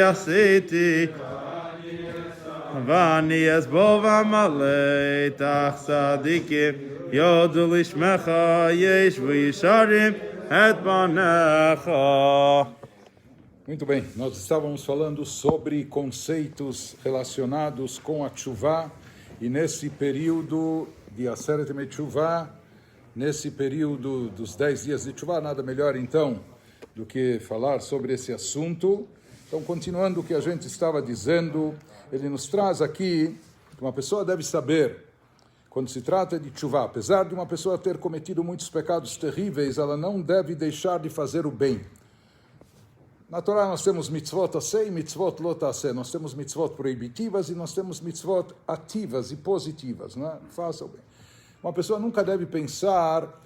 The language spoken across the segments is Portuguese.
עשיתי ואני אסבוב עמלי תח צדיקים יודו לשמך ישבו ישרים את בניך. Muito bem, nós estávamos falando sobre conceitos relacionados com a Teshuvah, e nesse período de Aseret Yemei Teshuvah, nesse período dos 10 dias de Teshuvah, nada melhor então do que falar sobre esse assunto. Então, continuando o que a gente estava dizendo, ele nos traz aqui que uma pessoa deve saber, quando se trata de Teshuvah, apesar de uma pessoa ter cometido muitos pecados terríveis, ela não deve deixar de fazer o bem. Na Torá nós temos mitzvot aseh e mitzvot lot aseh. Nós temos mitzvot proibitivas e nós temos mitzvot ativas e positivas, né? Faça o bem. Uma pessoa nunca deve pensar,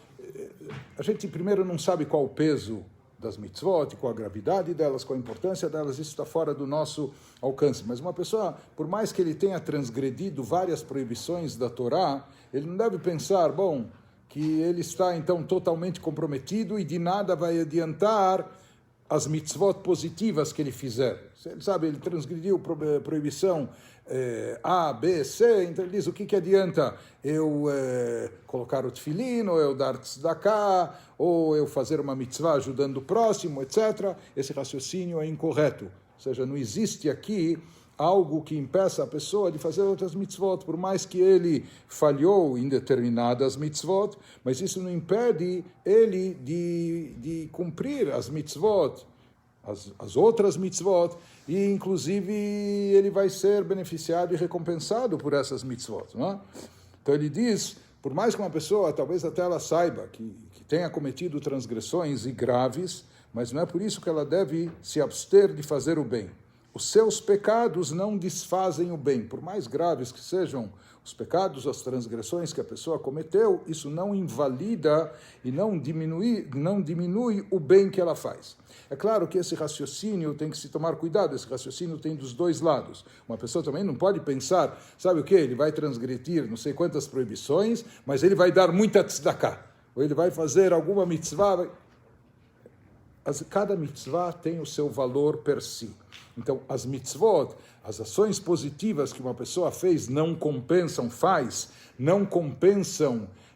a gente primeiro não sabe qual o peso das mitzvot, qual a gravidade delas, qual a importância delas, isso está fora do nosso alcance. Mas uma pessoa, por mais que ele tenha transgredido várias proibições da Torá, ele não deve pensar, bom, que ele está então totalmente comprometido e de nada vai adiantar as mitzvot positivas que ele fizer. Ele sabe, ele transgrediu proibição A, B, C, então ele diz, o que adianta eu colocar o tefilin, ou eu dar tzedakah, ou eu fazer uma mitzvah ajudando o próximo, etc. Esse raciocínio é incorreto. Ou seja, não existe aqui algo que impeça a pessoa de fazer outras mitzvot, por mais que ele falhou em determinadas mitzvot, mas isso não impede ele de cumprir as mitzvot, as outras mitzvot, e inclusive ele vai ser beneficiado e recompensado por essas mitzvot, não é? Então ele diz, por mais que uma pessoa, talvez até ela saiba que tenha cometido transgressões e graves, mas não é por isso que ela deve se abster de fazer o bem. Os seus pecados não desfazem o bem. Por mais graves que sejam os pecados, as transgressões que a pessoa cometeu, isso não invalida e não diminui o bem que ela faz. É claro que esse raciocínio tem que se tomar cuidado, esse raciocínio tem dos dois lados. Uma pessoa também não pode pensar, sabe o quê? Ele vai transgredir não sei quantas proibições, mas ele vai dar muita tzedakah. Ou ele vai fazer alguma mitzvah. Cada mitzvah tem o seu valor per si. Então, as mitzvot, as ações positivas que uma pessoa fez não compensam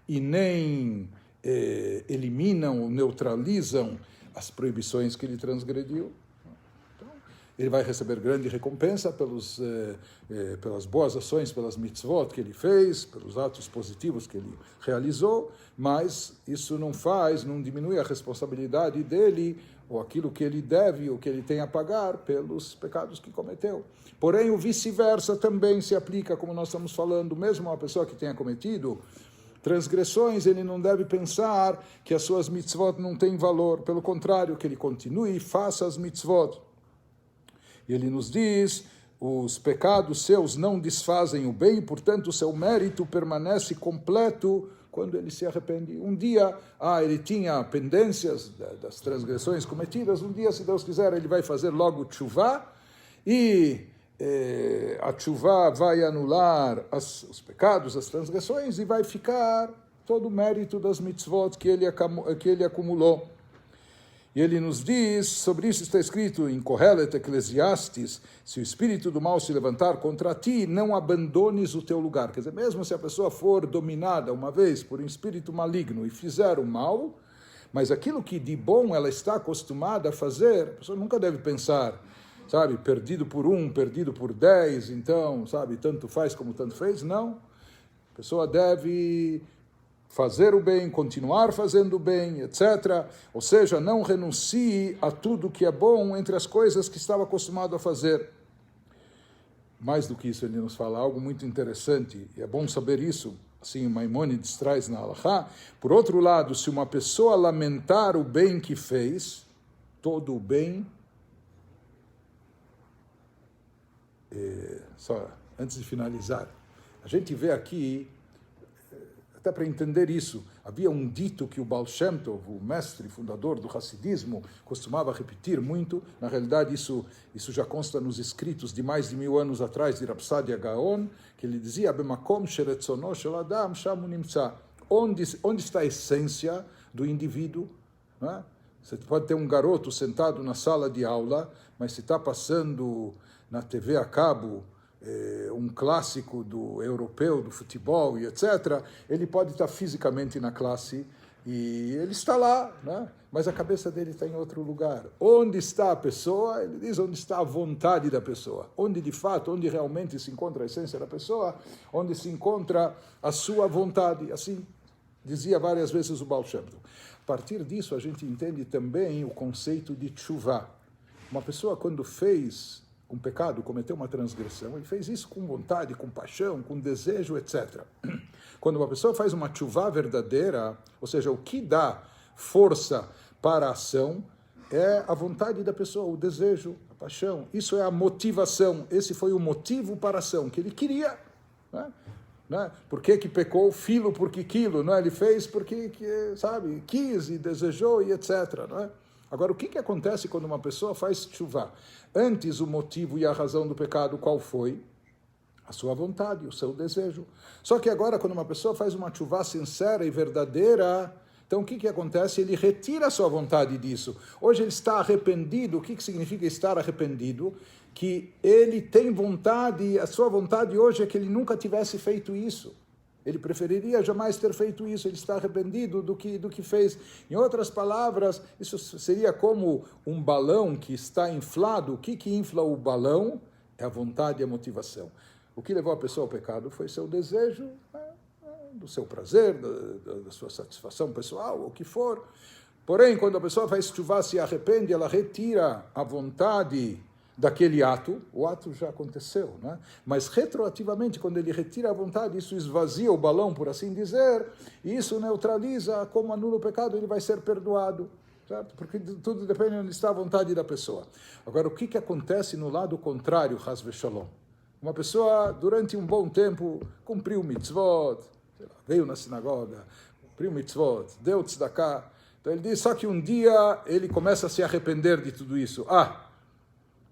e nem eliminam ou neutralizam as proibições que ele transgrediu. Então, ele vai receber grande recompensa pelas boas ações, pelas mitzvot que ele fez, pelos atos positivos que ele realizou, mas isso não diminui a responsabilidade dele, ou aquilo que ele deve, ou que ele tem a pagar pelos pecados que cometeu. Porém, o vice-versa também se aplica, como nós estamos falando, mesmo uma pessoa que tenha cometido transgressões, ele não deve pensar que as suas mitzvot não têm valor, pelo contrário, que ele continue e faça as mitzvot. E ele nos diz, os pecados seus não desfazem o bem, portanto, o seu mérito permanece completo quando ele se arrepende. Um dia, ele tinha pendências das transgressões cometidas, um dia, se Deus quiser, ele vai fazer logo teshuvah, e a teshuvah vai anular os pecados, as transgressões, e vai ficar todo o mérito das mitzvot que ele acumulou. E ele nos diz, sobre isso está escrito em Kohelet, Eclesiastes, se o espírito do mal se levantar contra ti, não abandones o teu lugar. Quer dizer, mesmo se a pessoa for dominada uma vez por um espírito maligno e fizer o mal, mas aquilo que de bom ela está acostumada a fazer, a pessoa nunca deve pensar, sabe, perdido por 1, perdido por 10, então, sabe, tanto faz como tanto fez. Não. A pessoa deve fazer o bem, continuar fazendo o bem, etc. Ou seja, não renuncie a tudo que é bom entre as coisas que estava acostumado a fazer. Mais do que isso, ele nos fala algo muito interessante, e é bom saber isso, assim o Maimônides traz na Halachá. Por outro lado, se uma pessoa lamentar o bem que fez, todo o bem, só antes de finalizar, a gente vê aqui, até para entender isso, havia um dito que o Baal Shem Tov, o mestre fundador do Hassidismo, costumava repetir muito. Na realidade, isso já consta nos escritos de mais de 1000 anos atrás de Rav Sadia Gaon, que ele dizia, Bemakom sheretzono shel adam sham hu nimtza. Onde está a essência do indivíduo, né? Você pode ter um garoto sentado na sala de aula, mas se está passando na TV a cabo um clássico do europeu, do futebol e etc., ele pode estar fisicamente na classe e ele está lá, né? Mas a cabeça dele está em outro lugar. Onde está a pessoa? Ele diz onde está a vontade da pessoa. Onde de fato, onde realmente se encontra a essência da pessoa, onde se encontra a sua vontade. Assim dizia várias vezes o Baal Shem Tov. A partir disso a gente entende também o conceito de tshuvah. Uma pessoa quando fez um pecado, cometeu uma transgressão, ele fez isso com vontade, com paixão, com desejo, etc. Quando uma pessoa faz uma tshuvah verdadeira, ou seja, o que dá força para a ação é a vontade da pessoa, o desejo, a paixão. Isso é a motivação, esse foi o motivo para a ação, que ele queria. Né? Por que pecou? Filo porque quilo, não é? Ele fez porque, sabe, quis e desejou e etc. Não é? Agora, o que acontece quando uma pessoa faz tshuvah? Antes, o motivo e a razão do pecado, qual foi? A sua vontade, o seu desejo. Só que agora, quando uma pessoa faz uma tshuvah sincera e verdadeira, então o que acontece? Ele retira a sua vontade disso. Hoje ele está arrependido. O que significa estar arrependido? Que ele tem vontade, a sua vontade hoje é que ele nunca tivesse feito isso. Ele preferiria jamais ter feito isso, ele está arrependido do que fez. Em outras palavras, isso seria como um balão que está inflado. O que infla o balão? É a vontade e a motivação. O que levou a pessoa ao pecado foi seu desejo, do seu prazer, da sua satisfação pessoal, o que for. Porém, quando a pessoa faz tshuvah, se arrepende, ela retira a vontade daquele ato, o ato já aconteceu, né? Mas retroativamente, quando ele retira a vontade, isso esvazia o balão, por assim dizer, e isso neutraliza, como anula o pecado, ele vai ser perdoado, certo? Porque tudo depende de onde está a vontade da pessoa. Agora, o que acontece no lado contrário, Chas v'Shalom? Uma pessoa, durante um bom tempo, cumpriu mitzvot, veio na sinagoga, cumpriu mitzvot, deu tzedakah. Então ele diz, só que um dia ele começa a se arrepender de tudo isso.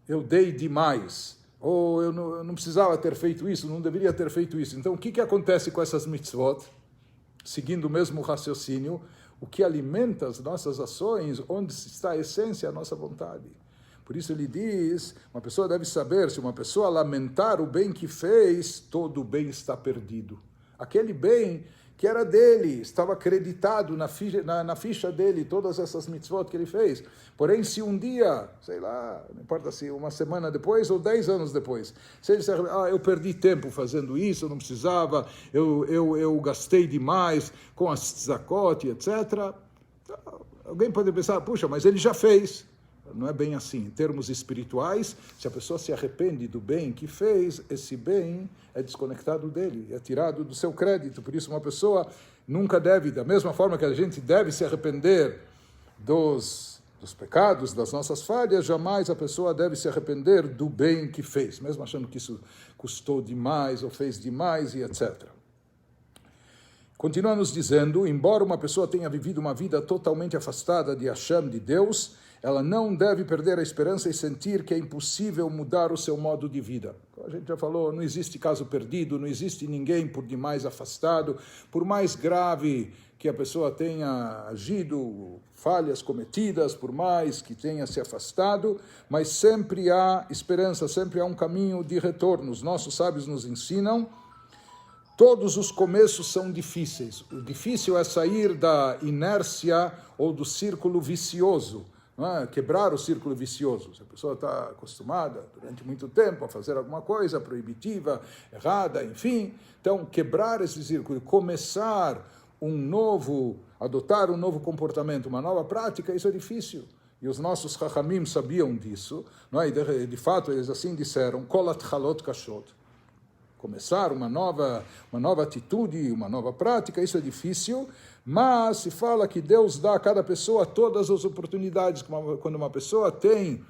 Eu dei demais, ou eu não precisava ter feito isso, não deveria ter feito isso. Então o que acontece com essas mitzvot? Seguindo o mesmo raciocínio, o que alimenta as nossas ações, onde está a essência, a nossa vontade. Por isso ele diz, uma pessoa deve saber, se uma pessoa lamentar o bem que fez, todo o bem está perdido. Aquele bem que era dele, estava acreditado na ficha dele, todas essas mitzvot que ele fez. Porém, se um dia, sei lá, não importa se uma semana depois ou 10 anos depois, se ele disser, eu perdi tempo fazendo isso, eu não precisava, eu gastei demais com as tzedakot, etc. Alguém pode pensar, puxa, mas ele já fez. Não é bem assim. Em termos espirituais, se a pessoa se arrepende do bem que fez, esse bem é desconectado dele, é tirado do seu crédito. Por isso, uma pessoa nunca deve, da mesma forma que a gente deve se arrepender dos pecados, das nossas falhas, jamais a pessoa deve se arrepender do bem que fez, mesmo achando que isso custou demais ou fez demais e etc. Continua nos dizendo, embora uma pessoa tenha vivido uma vida totalmente afastada de Hashem, de Deus, ela não deve perder a esperança e sentir que é impossível mudar o seu modo de vida. A gente já falou, não existe caso perdido, não existe ninguém por demais afastado, por mais grave que a pessoa tenha agido, falhas cometidas, por mais que tenha se afastado, mas sempre há esperança, sempre há um caminho de retorno. Os nossos sábios nos ensinam, todos os começos são difíceis. O difícil é sair da inércia ou do círculo vicioso, quebrar o círculo vicioso. Se a pessoa está acostumada durante muito tempo a fazer alguma coisa proibitiva, errada, enfim, então quebrar esse círculo, começar adotar um novo comportamento, uma nova prática, isso é difícil. E os nossos Chachamim sabiam disso, não é? E de fato eles assim disseram, Kol atchalot kashot. Começar uma nova atitude, uma nova prática, isso é difícil, mas se fala que Deus dá a cada pessoa todas as oportunidades. Quando uma pessoa tem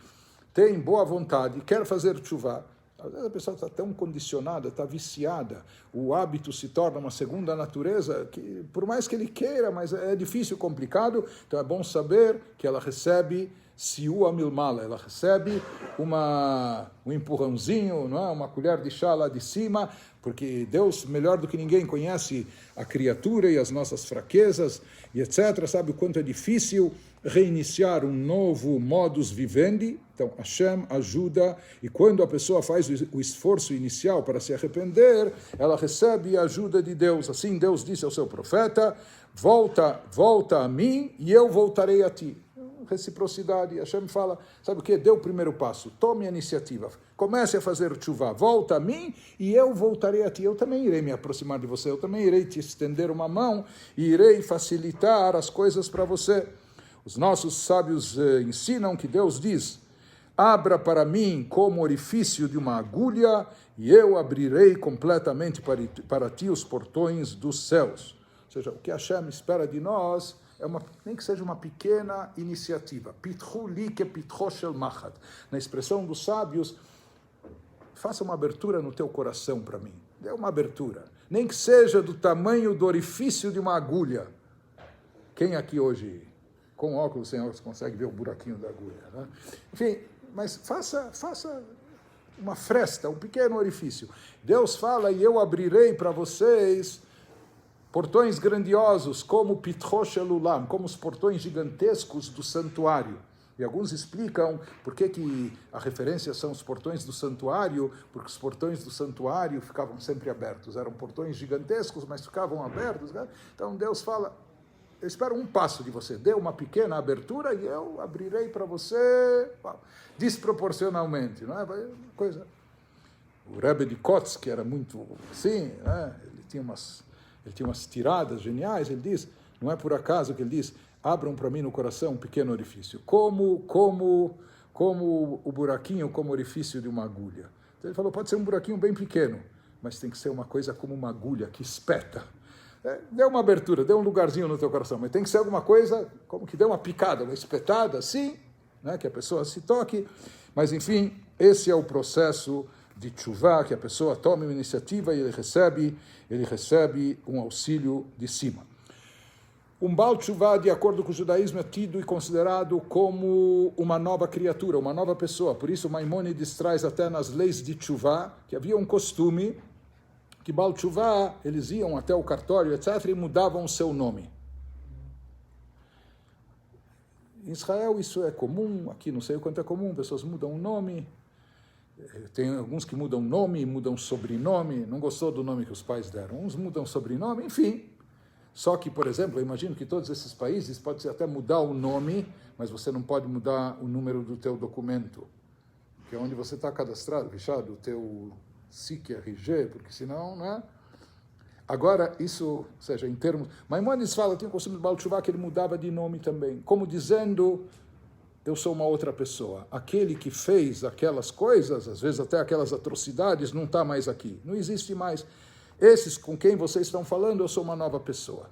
boa vontade, quer fazer tshuvah, às vezes a pessoa está tão condicionada, está viciada, o hábito se torna uma segunda natureza, que por mais que ele queira, mas é difícil, complicado, então é bom saber que ela recebe siua milmala, ela recebe um empurrãozinho, não é? Uma colher de chá lá de cima, porque Deus, melhor do que ninguém, conhece a criatura e as nossas fraquezas, e etc. Sabe o quanto é difícil reiniciar um novo modus vivendi. Então, Hashem ajuda, e quando a pessoa faz o esforço inicial para se arrepender, ela recebe a ajuda de Deus. Assim, Deus disse ao seu profeta, volta a mim e eu voltarei a ti. Reciprocidade. Hashem fala, sabe o que? Dê o primeiro passo, tome a iniciativa, comece a fazer tshuva, volta a mim e eu voltarei a ti. Eu também irei me aproximar de você, eu também irei te estender uma mão e irei facilitar as coisas para você. Os nossos sábios ensinam que Deus diz, abra para mim como orifício de uma agulha e eu abrirei completamente para ti os portões dos céus. Ou seja, o que Hashem espera de nós nem que seja uma pequena iniciativa. Pitchu li ke pitcho shel machat. Na expressão dos sábios, faça uma abertura no teu coração para mim. Dê uma abertura. Nem que seja do tamanho do orifício de uma agulha. Quem aqui hoje, com óculos, sem óculos, consegue ver o buraquinho da agulha? Né? Enfim, mas faça uma fresta, um pequeno orifício. Deus fala, e eu abrirei para vocês portões grandiosos, como Pitcho Shel Ulam, como os portões gigantescos do santuário. E alguns explicam por que a referência são os portões do santuário, porque os portões do santuário ficavam sempre abertos. Eram portões gigantescos, mas ficavam abertos. Né? Então Deus fala, eu espero um passo de você, dê uma pequena abertura e eu abrirei para você desproporcionalmente. Não é? Coisa. O Rebbe de Kotz, que era muito assim, né? Ele tinha umas tiradas geniais, ele diz, não é por acaso que ele diz, abram para mim no coração um pequeno orifício, como o buraquinho, como orifício de uma agulha. Então ele falou, pode ser um buraquinho bem pequeno, mas tem que ser uma coisa como uma agulha que espeta. Dê uma abertura, dê um lugarzinho no teu coração, mas tem que ser alguma coisa como que dê uma picada, uma espetada, assim, né, que a pessoa se toque. Mas enfim, esse é o processo de tshuva, que a pessoa toma uma iniciativa e ele recebe um auxílio de cima. Um Baal Tshuva, de acordo com o judaísmo, é tido e considerado como uma nova criatura, uma nova pessoa. Por isso, Maimônides traz até nas leis de Tshuva, que havia um costume que Baal Tshuva, eles iam até o cartório, etc., e mudavam o seu nome. Em Israel isso é comum, aqui não sei o quanto é comum, pessoas mudam o nome. Tem alguns que mudam nome, mudam sobrenome, não gostou do nome que os pais deram. Uns mudam sobrenome, enfim. Só que, por exemplo, eu imagino que todos esses países pode até mudar o nome, mas você não pode mudar o número do teu documento, que é onde você está cadastrado, fechado, o teu SIC RG, porque senão, né? Agora, isso, ou seja, em termos... Maimônides fala, tem o costume do Baal Tshuva que ele mudava de nome também, como dizendo... eu sou uma outra pessoa. Aquele que fez aquelas coisas, às vezes até aquelas atrocidades, não está mais aqui. Não existe mais. Esses com quem vocês estão falando, eu sou uma nova pessoa.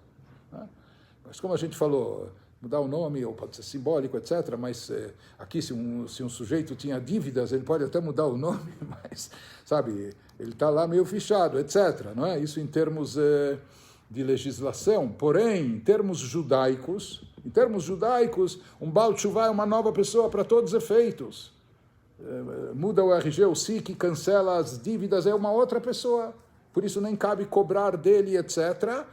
Mas como a gente falou, mudar o nome, ou pode ser simbólico, etc., mas aqui se um sujeito tinha dívidas, ele pode até mudar o nome, mas, sabe, ele está lá meio fichado, etc. Não é? Isso em termos de legislação. Porém, em termos judaicos, um Baal Tshuva é uma nova pessoa para todos os efeitos. Muda o RG, o SIC, cancela as dívidas, é uma outra pessoa. Por isso nem cabe cobrar dele, etc.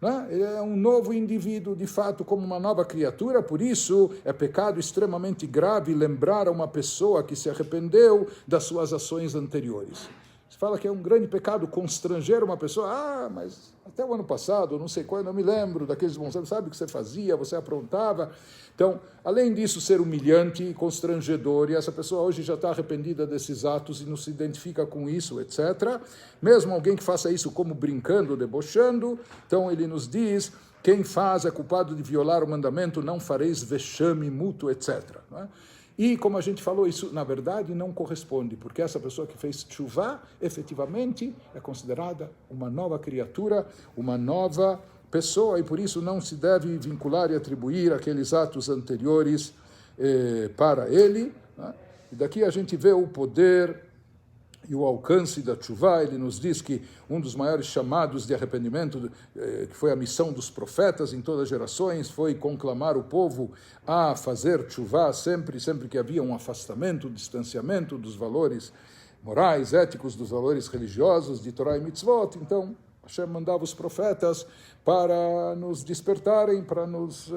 Né? Ele é um novo indivíduo, de fato, como uma nova criatura. Por isso é pecado extremamente grave lembrar a uma pessoa que se arrependeu das suas ações anteriores. Se fala que é um grande pecado constranger uma pessoa, mas até o ano passado, não sei quando, eu me lembro daqueles bons anos, sabe o que você fazia, você aprontava. Então, além disso ser humilhante, constrangedor, e essa pessoa hoje já está arrependida desses atos e não se identifica com isso, etc. Mesmo alguém que faça isso como brincando, debochando, então ele nos diz, quem faz é culpado de violar o mandamento, não fareis vexame mútuo, etc. Não é? E, como a gente falou, isso, na verdade, não corresponde, porque essa pessoa que fez tshuva, efetivamente, é considerada uma nova criatura, uma nova pessoa, e por isso não se deve vincular e atribuir aqueles atos anteriores para ele. Né? E daqui a gente vê o poder e o alcance da tshuva. Ele nos diz que um dos maiores chamados de arrependimento, que foi a missão dos profetas em todas as gerações, foi conclamar o povo a fazer tshuva sempre que havia um afastamento, distanciamento dos valores morais, éticos, dos valores religiosos, de Torá e Mitzvot. Então, Hashem mandava os profetas para nos despertarem, para nos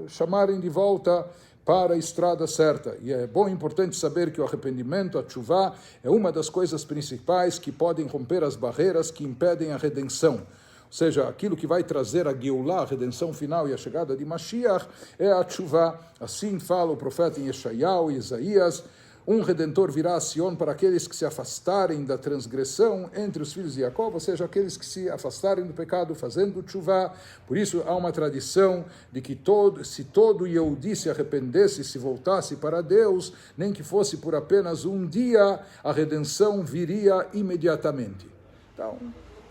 chamarem de volta para a estrada certa. E é bom e importante saber que o arrependimento, a tshuva, é uma das coisas principais que podem romper as barreiras que impedem a redenção. Ou seja, aquilo que vai trazer a Geulah, a redenção final e a chegada de Mashiach, é a tshuva. Assim fala o profeta em Yeshayahu e Isaías: um redentor virá a Sion para aqueles que se afastarem da transgressão entre os filhos de Jacó, ou seja, aqueles que se afastarem do pecado fazendo tshuva. Por isso há uma tradição de que se todo Yehudi se arrependesse, se voltasse para Deus, nem que fosse por apenas um dia, a redenção viria imediatamente. Então,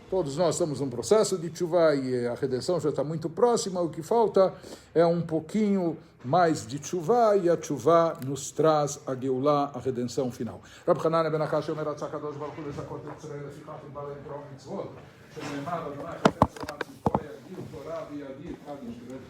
todos nós estamos num processo de tshuva e a redenção já está muito próxima. O que falta é um pouquinho mais de tshuva, e a tshuva nos traz a Geulah, a redenção final. Rab Hanan ben Akash omer atzah kadosh baruch hu lezakot et Yisrael lefichach im balei Torah u'mitzvot שנאמר, אדוני חפץ למען ציפור יגדיל תורה ויגדיל עד ישרת